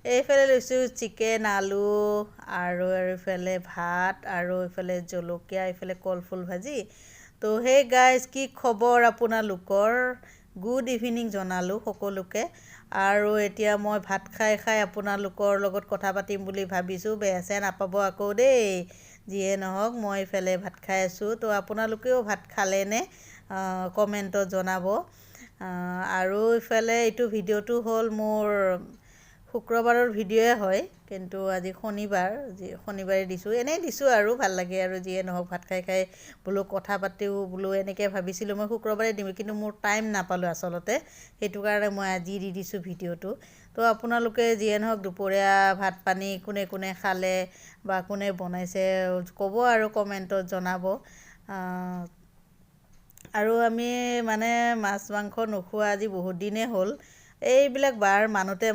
এইফালে লৈছোঁ চিকেন আলু আৰু এইফালে ভাত আৰু এইফালে জলকীয়া এইফালে কলফুল ভাজি তো সেই গাইজ কি খবৰ আপোনালোকৰ গুড ইভিনিং জনালোঁ সকলোকে আৰু এতিয়া মই ভাত খাই খাই আপোনালোকৰ লগত কথা পাতিম বুলি ভাবিছোঁ বেয়া চেয়া নাপাব আকৌ দেই যিয়ে নহওক মই এইফালে ভাত খাই আছোঁ তো আপোনালোকেও ভাত খালেনে কমেণ্টত জনাব আৰু ইফালে এইটো ভিডিঅ'টো হ'ল মোৰ শুক্ৰবাৰৰ ভিডিঅ'য়ে হয় কিন্তু আজি শনিবাৰে দিছোঁ এনেই দিছোঁ আৰু ভাল লাগে আৰু যিয়ে নহওক ভাত খাই খাই বোলো কথা পাতিও বোলো এনেকৈ ভাবিছিলোঁ মই শুক্ৰবাৰে দিম কিন্তু মোৰ টাইম নাপালোঁ আচলতে সেইটো কাৰণে মই আজি দি দিছোঁ ভিডিঅ'টো তো আপোনালোকে যিয়ে নহওক দুপৰীয়া ভাত পানী কোনে কোনে খালে বা কোনে বনাইছে ক'ব আৰু কমেণ্টত জনাব আৰু আমি মানে মাছ মাংস নোখোৱা আজি বহুত দিনেই হ'ল এইবিলাক বাৰ মানোতে